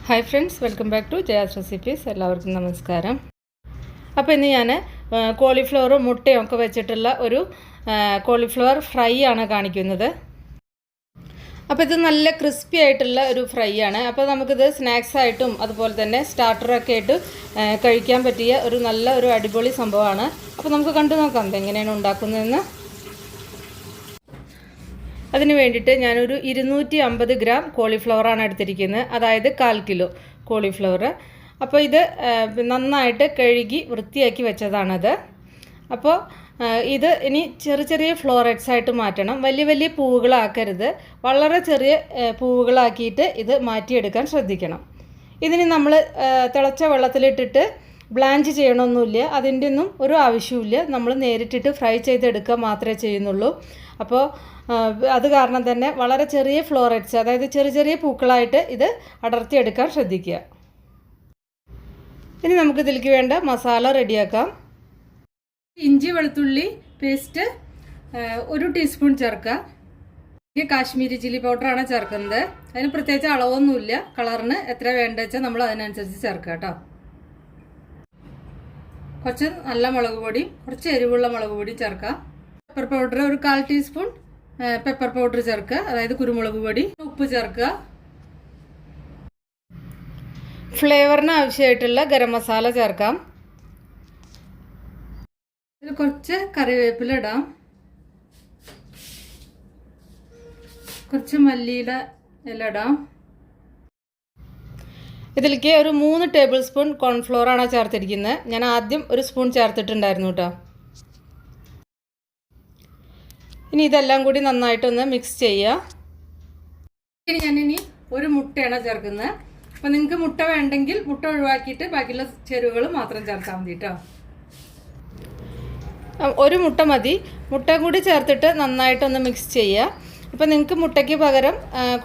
Hi friends, welcome back to Jaya's recipes. എല്ലാവർക്കും നമസ്കാരം. അപ്പോൾ ഇന്ന് ഞാൻ കോളിഫ്ലവറും മുട്ടയും ഒക്കെ വെച്ചിട്ടുള്ള ഒരു കോളിഫ്ലവർ ഫ്രൈ ആണ് കാണിക്കുന്നത്. അപ്പോൾ ഇത് നല്ല ക്രിസ്പി ആയിട്ടുള്ള ഒരു ഫ്രൈ ആണ്. അപ്പോൾ നമുക്കിത് സ്നാക്സ് ആയിട്ടും അതുപോലെ തന്നെ സ്റ്റാർട്ടറൊക്കെ ആയിട്ട് കഴിക്കാൻ പറ്റിയ ഒരു അടിപൊളി സംഭവമാണ്. അപ്പോൾ നമുക്ക് കണ്ടു നോക്കാം എങ്ങനെയാണ് ഉണ്ടാക്കുന്നതെന്ന്. അതിന് വേണ്ടിയിട്ട് ഞാനൊരു 250 ഗ്രാം കോളിഫ്ലവറാണ് എടുത്തിരിക്കുന്നത്, അതായത് 1/4 കിലോ കോളിഫ്ലവർ. അപ്പോൾ ഇത് നന്നായിട്ട് കഴുകി വൃത്തിയാക്കി വെച്ചതാണത്. അപ്പോൾ ഇത് ഇനി ചെറിയ ഫ്ലോററ്റ്സ് ആയിട്ട് മാറ്റണം. വലിയ പൂവുകളാക്കരുത്, വളരെ ചെറിയ പൂവുകളാക്കിയിട്ട് ഇത് മാറ്റിയെടുക്കാൻ ശ്രദ്ധിക്കണം. ഇതിന് നമ്മൾ തിളച്ച വെള്ളത്തിലിട്ടിട്ട് ബ്ലാഞ്ച് ചെയ്യണമൊന്നുമില്ല, അതിൻ്റെ ഒന്നും ഒരു ആവശ്യമില്ല. നമ്മൾ നേരിട്ടിട്ട് ഫ്രൈ ചെയ്തെടുക്കുക മാത്രമേ ചെയ്യുന്നുള്ളൂ. അപ്പോൾ അത് കാരണം തന്നെ വളരെ ചെറിയ ഫ്ലോററ്റ്സ്, അതായത് ചെറിയ പൂക്കളായിട്ട് ഇത് അടർത്തിയെടുക്കാൻ ശ്രദ്ധിക്കുക. ഇനി നമുക്കിതിലേക്ക് വേണ്ട മസാല റെഡിയാക്കാം. ഇഞ്ചി വെളുത്തുള്ളി പേസ്റ്റ് 1 ടീസ്പൂൺ ചേർക്കുക. കാശ്മീരി ചില്ലി പൗഡറാണ് ചേർക്കുന്നത്. അതിന് പ്രത്യേകിച്ച് അളവൊന്നുമില്ല, കളറിന് എത്ര വേണ്ട വെച്ചാൽ നമ്മൾ അതിനനുസരിച്ച് ചേർക്കുക കേട്ടോ. കുറച്ച് നല്ല മുളക് പൊടി, കുറച്ച് എരിവുള്ള മുളക് പൊടി ചേർക്കുക. Pepper powder 1/4 teaspoon pepper powder ചേർക്കുക, അതായത് കുരുമുളക് പൊടി. ഉപ്പ് ചേർക്കുക. ഫ്ലേവറിന് ആവശ്യമായിട്ടുള്ള ഗരം മസാല ചേർക്കാം. ഇതിൽ കുറച്ച് കറിവേപ്പില ഇടാം, കുറച്ച് മല്ലിയുടെ ഇല ഇടാം. ഇതിലേക്ക് ഒരു 3 ടേബിൾ സ്പൂൺ കോൺഫ്ലോറാണ് ചേർത്തിരിക്കുന്നത്. ഞാൻ ആദ്യം 1 സ്പൂൺ ചേർത്തിട്ടുണ്ടായിരുന്നു കേട്ടോ. ഇനി ഇതെല്ലാം കൂടി നന്നായിട്ടൊന്ന് മിക്സ് ചെയ്യുക. ഞാനിനി 1 മുട്ടയാണ് ചേർക്കുന്നത്. അപ്പോൾ നിങ്ങൾക്ക് മുട്ട വേണ്ടെങ്കിൽ മുട്ട ഒഴിവാക്കിയിട്ട് ബാക്കിയുള്ള ചേരുവകൾ മാത്രം ചേർത്താൽ മതി കേട്ടോ. 1 മുട്ട മതി. മുട്ട കൂടി ചേർത്തിട്ട് നന്നായിട്ടൊന്ന് മിക്സ് ചെയ്യുക. ഇപ്പോൾ നിങ്ങൾക്ക് മുട്ടയ്ക്ക് പകരം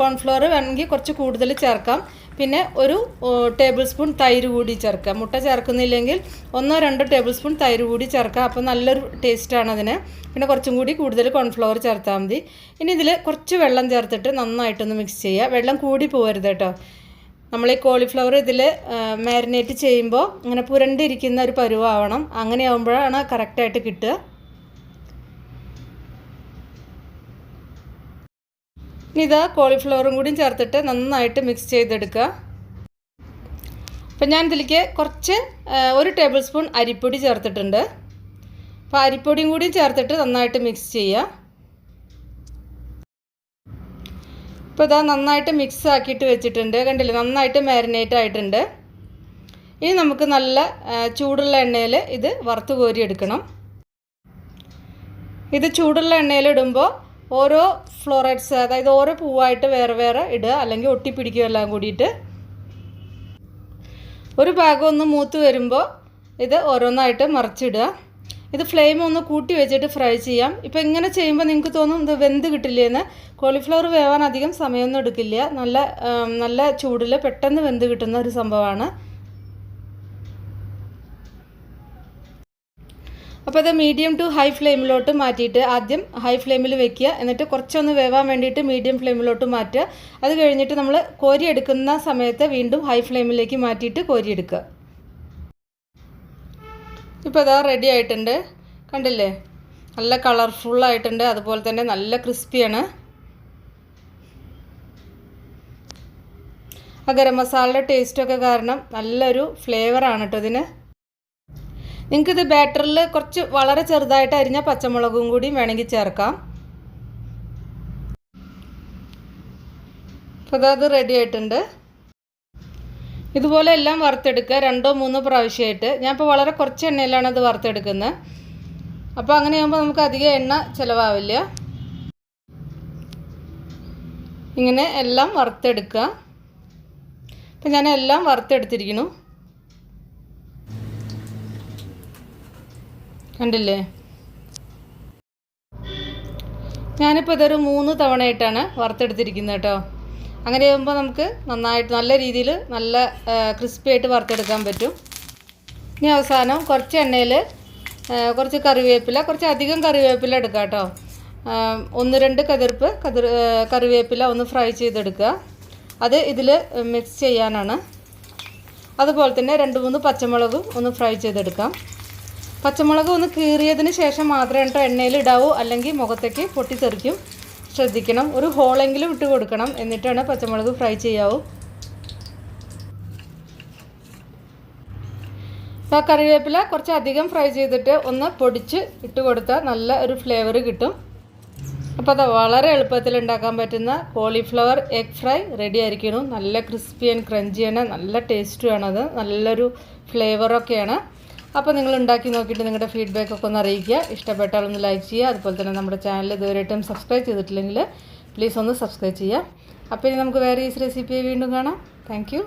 കോൺഫ്ലോർ വേണമെങ്കിൽ കുറച്ച് കൂടുതൽ ചേർക്കാം. പിന്നെ 1 ടേബിൾ സ്പൂൺ തൈര് കൂടി ചേർക്കുക. മുട്ട ചേർക്കുന്നില്ലെങ്കിൽ 1-2 ടേബിൾ സ്പൂൺ തൈര് കൂടി ചേർക്കുക. അപ്പോൾ നല്ലൊരു ടേസ്റ്റാണ് അതിന്. പിന്നെ കുറച്ചും കൂടി കൂടുതൽ കോൺഫ്ലവർ ചേർത്താൽ മതി. ഇനി ഇതിൽ കുറച്ച് വെള്ളം ചേർത്തിട്ട് നന്നായിട്ടൊന്ന് മിക്സ് ചെയ്യുക. വെള്ളം കൂടി പോകരുത് കേട്ടോ. നമ്മൾ ഈ കോളിഫ്ലവർ ഇതിൽ മാരിനേറ്റ് ചെയ്യുമ്പോൾ ഇങ്ങനെ പുരണ്ടിരിക്കുന്ന ഒരു പരുവാവണം. അങ്ങനെ ആകുമ്പോഴാണ് കറക്റ്റായിട്ട് കിട്ടുക. ഇനി ഇതാ കോളിഫ്ലവറും കൂടി ചേർത്തിട്ട് നന്നായിട്ട് മിക്സ് ചെയ്തെടുക്കുക. അപ്പം ഞാൻ ഇതിലേക്ക് കുറച്ച് 1 ടേബിൾ സ്പൂൺ അരിപ്പൊടി ചേർത്തിട്ടുണ്ട്. അപ്പോൾ അരിപ്പൊടിയും കൂടി ചേർത്തിട്ട് നന്നായിട്ട് മിക്സ് ചെയ്യുക. ഇപ്പോൾ ഇതാ നന്നായിട്ട് മിക്സ് ആക്കിയിട്ട് വെച്ചിട്ടുണ്ട്. കണ്ടില്ലേ, നന്നായിട്ട് മാരിനേറ്റ് ആയിട്ടുണ്ട്. ഇനി നമുക്ക് നല്ല ചൂടുള്ള എണ്ണയിൽ ഇത് വറുത്ത് കോരിയെടുക്കണം. ഇത് ചൂടുള്ള എണ്ണയിലിടുമ്പോൾ ഓരോ ഫ്ലോററ്റ്സ്, അതായത് ഓരോ പൂവായിട്ട് വേറെ ഇടുക, അല്ലെങ്കിൽ ഒട്ടിപ്പിടിക്കുക എല്ലാം കൂടിയിട്ട്. ഒരു ഭാഗം ഒന്ന് മൂത്ത് വരുമ്പോൾ ഇത് ഓരോന്നായിട്ട് മറിച്ചിടുക. ഇത് ഫ്ലെയിം ഒന്ന് കൂട്ടി വെച്ചിട്ട് ഫ്രൈ ചെയ്യാം. ഇപ്പോൾ ഇങ്ങനെ ചെയ്യുമ്പോൾ നിങ്ങൾക്ക് തോന്നും ഇത് വെന്ത് കിട്ടില്ലേന്ന്. കോളിഫ്ലവർ വേവാൻ അധികം സമയമൊന്നും എടുക്കില്ല. നല്ല ചൂടിൽ പെട്ടെന്ന് വെന്ത് കിട്ടുന്ന ഒരു സംഭവമാണ്. അപ്പോൾ അത് മീഡിയം ടു ഹൈ ഫ്ലെയിമിലോട്ട് മാറ്റിയിട്ട് ആദ്യം ഹൈ ഫ്ലെയിമിൽ വെക്കുക. എന്നിട്ട് കുറച്ചൊന്ന് വേവാൻ വേണ്ടിയിട്ട് മീഡിയം ഫ്ലെയിമിലോട്ട് മാറ്റുക. അത് കഴിഞ്ഞിട്ട് നമ്മൾ കോരിയെടുക്കുന്ന സമയത്ത് വീണ്ടും ഹൈ ഫ്ലെയിമിലേക്ക് മാറ്റിയിട്ട് കോരിയെടുക്കുക. ഇപ്പോൾ അതാ റെഡി ആയിട്ടുണ്ട്. കണ്ടില്ലേ, നല്ല കളർഫുള്ളായിട്ടുണ്ട്. അതുപോലെ തന്നെ നല്ല ക്രിസ്പിയാണ്. ആ ഗരം മസാലയുടെ ടേസ്റ്റൊക്കെ കാരണം നല്ലൊരു ഫ്ലേവറാണ് കേട്ടോ ഇതിന്. നിങ്ങൾക്കിത് ബാറ്ററിൽ കുറച്ച് വളരെ ചെറുതായിട്ട് അരിഞ്ഞ പച്ചമുളകും കൂടി വേണമെങ്കിൽ ചേർക്കാം. അപ്പോൾ അത് റെഡി ആയിട്ടുണ്ട്. ഇതുപോലെ എല്ലാം വറുത്തെടുക്കുക, 2-3 പ്രാവശ്യമായിട്ട്. ഞാൻ ഇപ്പോൾ വളരെ കുറച്ച് എണ്ണയിലാണ് ഇത് വറുത്തെടുക്കുന്നത്. അപ്പോൾ അങ്ങനെയാകുമ്പോൾ നമുക്ക് അധികം എണ്ണ ചിലവാവില്ല. ഇങ്ങനെ എല്ലാം വറുത്തെടുക്കുക. അപ്പോൾ ഞാൻ എല്ലാം വറുത്തെടുത്തിരിക്കുന്നു. കണ്ടില്ലേ, ഞാനിപ്പോൾ ഇതൊരു 3 തവണയായിട്ടാണ് വറുത്തെടുത്തിരിക്കുന്നത് കേട്ടോ. അങ്ങനെ ആകുമ്പോൾ നമുക്ക് നന്നായിട്ട് നല്ല രീതിയിൽ നല്ല ക്രിസ്പി ആയിട്ട് വറുത്തെടുക്കാൻ പറ്റും. ഇനി അവസാനം കുറച്ച് എണ്ണയിൽ കുറച്ച് കറിവേപ്പില, കുറച്ച് അധികം കറിവേപ്പില എടുക്കുക കേട്ടോ. 1-2 കറിവേപ്പില ഒന്ന് ഫ്രൈ ചെയ്തെടുക്കുക. അത് ഇതിൽ മിക്സ് ചെയ്യാനാണ്. അതുപോലെ തന്നെ 2-3 പച്ചമുളകും ഒന്ന് ഫ്രൈ ചെയ്തെടുക്കാം. പച്ചമുളക് ഒന്ന് കീറിയതിന് ശേഷം മാത്രമേ എണ്ണയിൽ ഇടാവൂ, അല്ലെങ്കിൽ മുഖത്തേക്ക് പൊട്ടിത്തെറിക്കും. ശ്രദ്ധിക്കണം. ഒരു ഹോളെങ്കിലും ഇട്ട് കൊടുക്കണം, എന്നിട്ടാണ് പച്ചമുളക് ഫ്രൈ ചെയ്യാവൂ. അപ്പോൾ കറിവേപ്പില കുറച്ച് അധികം ഫ്രൈ ചെയ്തിട്ട് ഒന്ന് പൊടിച്ച് ഇട്ട് കൊടുത്താൽ നല്ല ഒരു ഫ്ലേവർ കിട്ടും. അപ്പോൾ അത് വളരെ എളുപ്പത്തിൽ ഉണ്ടാക്കാൻ പറ്റുന്ന കോളിഫ്ലവർ എഗ് ഫ്രൈ റെഡി ആയിരിക്കണം. നല്ല ക്രിസ്പി ആൻഡ് ക്രഞ്ചിയാണ്, നല്ല ടേസ്റ്റുമാണത്, നല്ലൊരു ഫ്ലേവറൊക്കെയാണ്. അപ്പോൾ നിങ്ങൾ ഉണ്ടാക്കി നോക്കിയിട്ട് നിങ്ങളുടെ ഫീഡ്ബാക്കൊക്കെ ഒന്ന് അറിയിക്കുക. ഇഷ്ടപ്പെട്ടാൽ ഒന്ന് ലൈക്ക് ചെയ്യുക. അതുപോലെ തന്നെ നമ്മുടെ ചാനൽ ഇതുവരെയായിട്ടും സബ്സ്ക്രൈബ് ചെയ്തിട്ടില്ലെങ്കിൽ പ്ലീസ് ഒന്ന് സബ്സ്ക്രൈബ് ചെയ്യുക. അപ്പോൾ ഇനി നമുക്ക് വേറെ ഈ റെസിപ്പി വീണ്ടും കാണാം. Thank you.